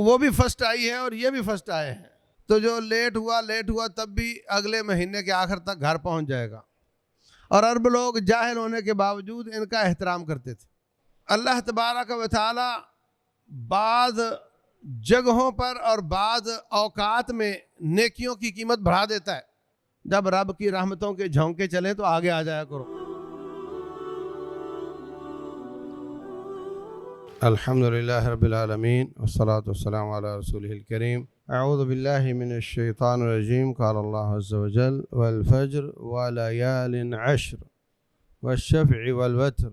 वो भी फर्स्ट आई है और ये भी फर्स्ट आए हैं। तो जो लेट हुआ तब भी अगले महीने के आखिर तक घर पहुंच जाएगा। और अरब लोग जाहिल होने के बावजूद इनका एहतराम करते थे। अल्लाह तबारक व तआला बाज़ जगहों पर और बाज़ औकात में नेकियों की कीमत बढ़ा देता है। जब रब की रहमतों के झोंके चले तो आगे आ जाया करो। अल्हम्दुलिल्लाह रब्बिल आलमीन वस्सलातु वस्सलामु अला रसूलिहिल करीम। अऊज़ु बिल्लाहि मिनश शैतानिर रजीम। क़ाल अल्लाहु अज़्ज़ा व जल वल फज्र व लयालिन अश्र वश्शफ़्इ वल वत्र।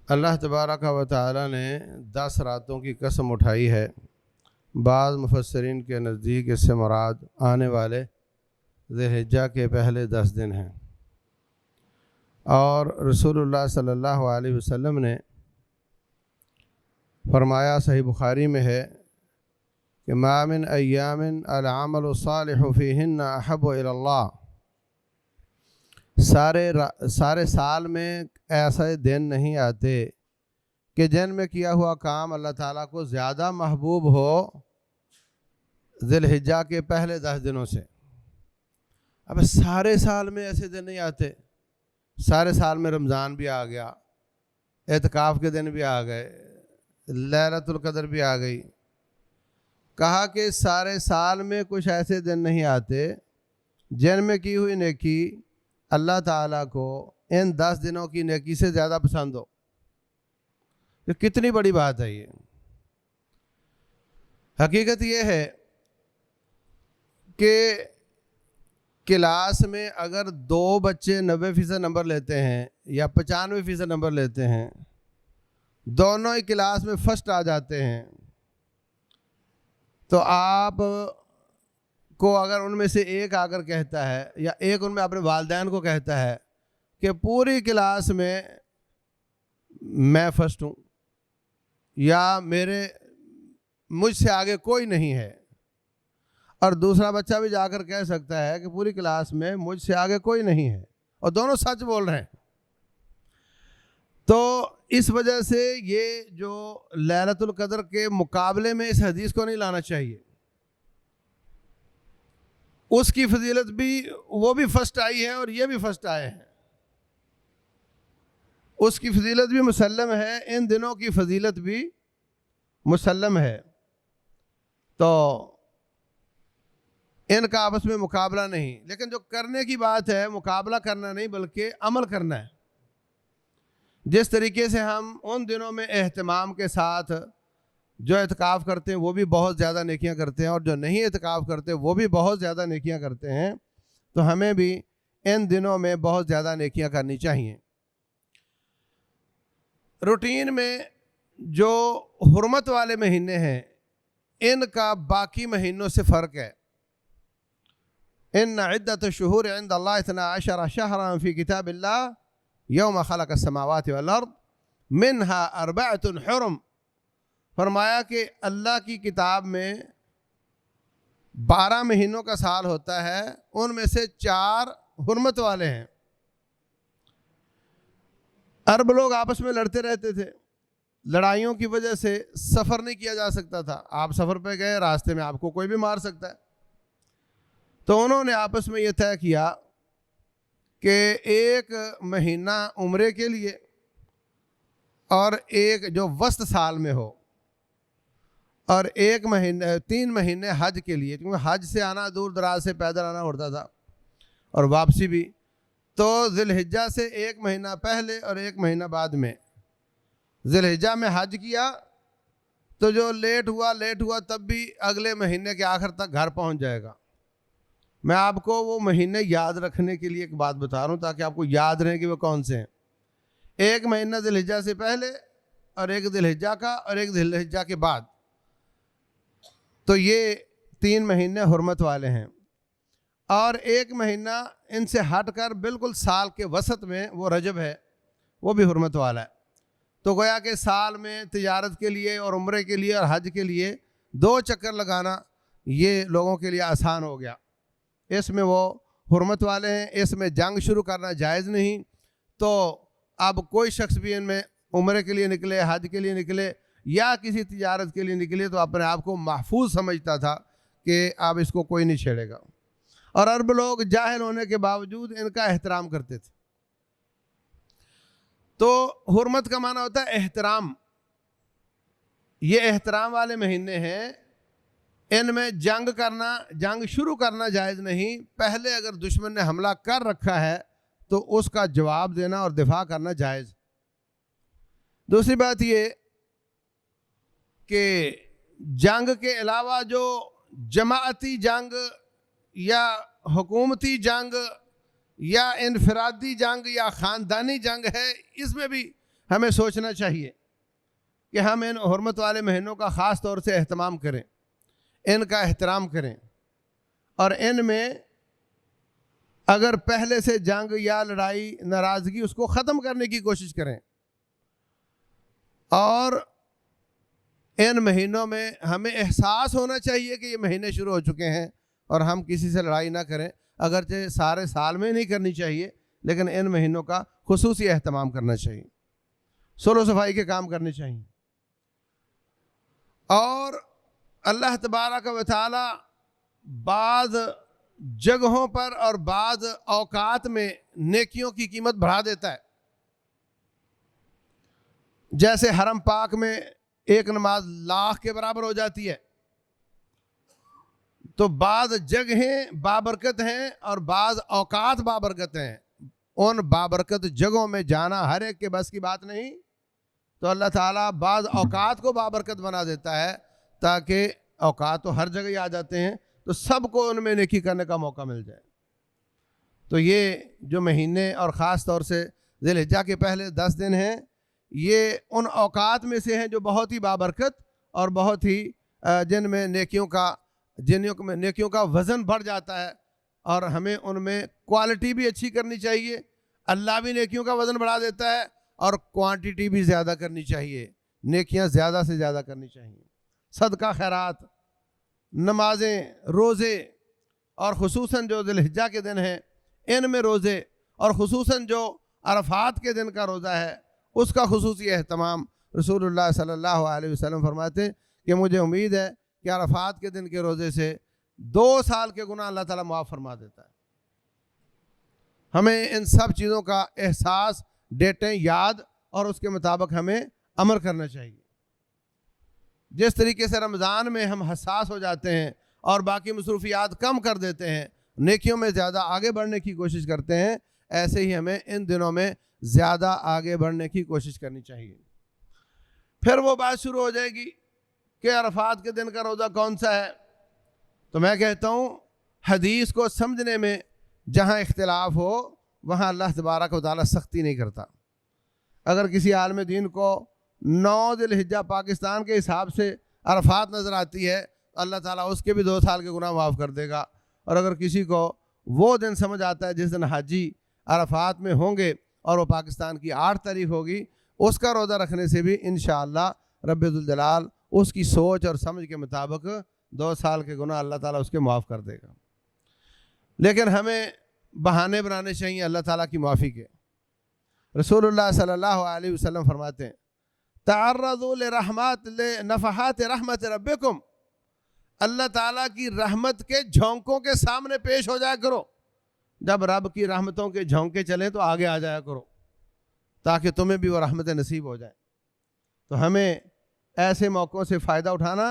अल्लाह तबारक व तआला ने 10 रातों की कसम उठाई है। बाज़ मुफस्सिरीन के नज़दीक इससे मुराद आने वाले ज़िलहिज्जा के पहले 10 दिन हैं। और रसूलुल्लाह सल्लल्लाहु अलैहि वसल्लम ने फरमाया, सही बुखारी में है कि मा मिन अय्यामिन अल अमलु सालिहु फ़ीहिन्ना अहब्बु इलल्लाह। सारे साल में ऐसे दिन नहीं आते कि जिनमें किया हुआ काम अल्लाह ताला को ज़्यादा महबूब हो ज़िलहिज्जा के पहले 10 दिनों से। अब सारे साल में ऐसे दिन नहीं आते। सारे साल में रमज़ान भी आ गया, एतकाफ़ के दिन भी आ गए, लैलतुल क़द्र भी आ गई। कहा कि सारे साल में कुछ ऐसे दिन नहीं आते जिनमें की हुई नेकी अल्लाह ताला को इन 10 दिनों की नेकी से ज़्यादा पसंद हो। तो कितनी बड़ी बात है ये। हकीकत ये है कि क्लास में अगर 2 बच्चे 90% नंबर लेते हैं या 95% नंबर लेते हैं, दोनों ही क्लास में फर्स्ट आ जाते हैं, तो आप को अगर उनमें से एक आकर कहता है या एक उनमें अपने वालिदैन को कहता है कि पूरी क्लास में मैं फर्स्ट हूँ या मुझसे आगे कोई नहीं है, और दूसरा बच्चा भी जाकर कह सकता है कि पूरी क्लास में मुझसे आगे कोई नहीं है, और दोनों सच बोल रहे हैं, तो इस वजह से ये जो लैलतुल क़द्र के मुकाबले में इस हदीस को नहीं लाना चाहिए। उसकी फजीलत भी, वो भी फर्स्ट आई है और ये भी फर्स्ट आए हैं। उसकी फजीलत भी मुसल्लम है, इन दिनों की फजीलत भी मुसल्लम है। तो इनका आपस में मुकाबला नहीं, लेकिन जो करने की बात है मुकाबला करना नहीं बल्कि अमल करना है। जिस तरीके से हम उन दिनों में एहतमाम के साथ जो एतकाफ़ करते हैं वो भी बहुत ज़्यादा नेकियां करते हैं, और जो नहीं एतकाफ़ करते वो भी बहुत ज़्यादा नेकियां करते हैं, तो हमें भी इन दिनों में बहुत ज़्यादा नेकियां करनी चाहिए। रूटीन में जो हुर्मत वाले महीने हैं इनका बाकी महीनों से फ़र्क है। इन्ना इद्दत शुहूर इंदल्लाह 12 शहरन फ़ी किताबिल्लाह यौम खलक़ समावाति वल अर्द मिन्हा अर्बअतुन हुरम। फरमाया कि अल्लाह की किताब में 12 महीनों का साल होता है, उनमें से 4 हुर्मत वाले हैं। अरब लोग आपस में लड़ते रहते थे, लड़ाइयों की वजह से सफ़र नहीं किया जा सकता था। आप सफ़र पे गए, रास्ते में आपको कोई भी मार सकता है, तो उन्होंने आपस में ये तय किया कि 1 महीना उम्रे के लिए और एक जो वस्त साल में हो, और 3 महीने हज के लिए, क्योंकि हज से आना दूर दराज से पैदल आना होता था और वापसी भी। तो ज़िलहिज्जा से 1 महीना पहले और 1 महीना बाद में ज़िलहिज्जा में हज किया, तो जो लेट हुआ तब भी अगले महीने के आखिर तक घर पहुंच जाएगा। मैं आपको वो महीने याद रखने के लिए एक बात बता रहा हूँ ताकि आपको याद रहे कि वो कौन से हैं। 1 महीना ज़िलहिज्जा से पहले और 1 ज़िलहिज्जा का और 1 ज़िलहिज्जा के बाद, तो ये 3 महीने हुर्मत वाले हैं। और 1 महीना इनसे हटकर बिल्कुल साल के वसत में वो रजब है, वो भी हुर्मत वाला है। तो गोया कि साल में तिजारत के लिए और उम्रे के लिए और हज के लिए 2 चक्कर लगाना ये लोगों के लिए आसान हो गया। इसमें वो हुर्मत वाले हैं, इसमें जंग शुरू करना जायज़ नहीं। तो अब कोई शख्स भी इनमें उम्रे के लिए निकले, हज के लिए निकले, या किसी तिजारत के लिए निकले तो अपने आप को महफूज समझता था कि अब इसको कोई नहीं छेड़ेगा। और अरब लोग जाहिल होने के बावजूद इनका एहतराम करते थे। तो हुर्मत का माना होता है एहतराम। ये एहतराम वाले महीने हैं, इनमें जंग शुरू करना जायज़ नहीं। पहले अगर दुश्मन ने हमला कर रखा है तो उसका जवाब देना और दिफा करना जायज़। दूसरी बात ये कि जंग के अलावा जो जमाअती जंग या हुकूमती जंग या इनफरादी जंग या ख़ानदानी जंग है, इसमें भी हमें सोचना चाहिए कि हम इन हुर्मत वाले महीनों का ख़ास तौर से एहतमाम करें, इनका एहतराम करें और इनमें अगर पहले से जंग या लड़ाई नाराज़गी उसको ख़त्म करने की कोशिश करें। और इन महीनों में हमें एहसास होना चाहिए कि ये महीने शुरू हो चुके हैं और हम किसी से लड़ाई ना करें। अगरचे सारे साल में नहीं करनी चाहिए, लेकिन इन महीनों का खुसूसी एहतमाम करना चाहिए, सुलह सफाई के काम करने चाहिए। और अल्लाह तबारक व तआला बाद जगहों पर और बाद औकात में नेकियों की कीमत बढ़ा देता है। जैसे हरम पाक में एक नमाज लाख के बराबर हो जाती है, तो बाद जगहें बाबरकत हैं और बाद औकात बाबरकत हैं। उन बाबरकत जगहों में जाना हर एक के बस की बात नहीं, तो अल्लाह ताला बाद औकात को बाबरकत बना देता है ताकि औकात तो हर जगह ही आ जाते हैं, तो सबको उनमें नेकी करने का मौका मिल जाए। तो ये जो महीने और ख़ास तौर से ज़िलहिज्जा के पहले 10 दिन हैं, ये उन औकात में से हैं जो बहुत ही बाबरकत और बहुत ही जिनमें नेकियों का वज़न बढ़ जाता है और हमें उनमें क्वालिटी भी अच्छी करनी चाहिए। अल्लाह भी नेकियों का वज़न बढ़ा देता है और क्वांटिटी भी ज़्यादा करनी चाहिए, नेकियां ज़्यादा से ज़्यादा करनी चाहिए। सदका खैरात, नमाजें, रोज़े और ख़ुसूसन जो ज़िलहिज्जा के दिन हैं इनमें रोज़े और ख़ुसूसन जो अरफात के दिन का रोज़ा है उसका खुसूसी एहतमाम। रसूलुल्लाह सल्लल्लाहु अलैहि वसल्लम फरमाते कि मुझे उम्मीद है कि अरफात के दिन के रोज़े से 2 साल के गुनाह अल्लाह ताला माफ़ फरमा देता है। हमें इन सब चीज़ों का एहसास, डेटें याद और उसके मुताबिक हमें अमल करना चाहिए। जिस तरीके से रमज़ान में हम हसास हो जाते हैं और बाकी मसरूफियात कम कर देते हैं, नेकियों में ज़्यादा आगे बढ़ने की कोशिश करते हैं, ऐसे ही हमें इन दिनों में ज़्यादा आगे बढ़ने की कोशिश करनी चाहिए। फिर वो बात शुरू हो जाएगी कि अरफात के दिन का रोज़ा कौन सा है। तो मैं कहता हूँ हदीस को समझने में जहाँ इख्तिलाफ हो वहाँ अल्लाह तबारक व तआला सख्ती नहीं करता। अगर किसी आलिम दीन को 9 ज़िलहिज्जा पाकिस्तान के हिसाब से अरफात नज़र आती है, अल्लाह ताला उसके भी 2 साल के गुनाह माफ़ कर देगा। और अगर किसी को वो दिन समझ आता है जिस दिन हाजी अरफात में होंगे और वो पाकिस्तान की 8 तारीख होगी, उसका रोज़ा रखने से भी इंशाअल्लाह रब्बुल जलाल उसकी सोच और समझ के मुताबिक 2 साल के गुनाह अल्लाह ताला उसके माफ़ कर देगा। लेकिन हमें बहाने बनाने चाहिए अल्लाह ताला की माफ़ी के। रसूलुल्लाह सल्लल्लाहु अलैहि वसल्लम फरमाते हैं तअर्रज़ू लिनफ़हात रहमत रब्बिकुम, अल्लाह ताला की रहमत के झोंकों के सामने पेश हो जाया करो। जब रब की रहमतों के झोंके चलें तो आगे आ जाया करो ताकि तुम्हें भी वो रहमत नसीब हो जाए। तो हमें ऐसे मौक़ों से फ़ायदा उठाना,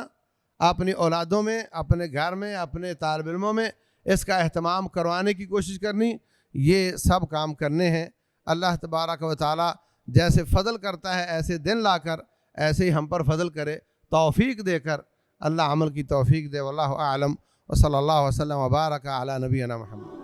अपनी औलादों में, अपने घर में, अपने तालिब इल्मों में इसका एहतमाम करवाने की कोशिश करनी, ये सब काम करने हैं। अल्लाह तबारक व तआला जैसे फ़ज़ल करता है ऐसे दिन लाकर ऐसे ही हम पर फ़ज़ल करे, तौफ़ीक देकर अल्लाह अमल की तौफ़ीक दे। वल्लाहु आलम व सल्लल्लाहु वसल्लम व बारक अला नबीना मुहम्मद।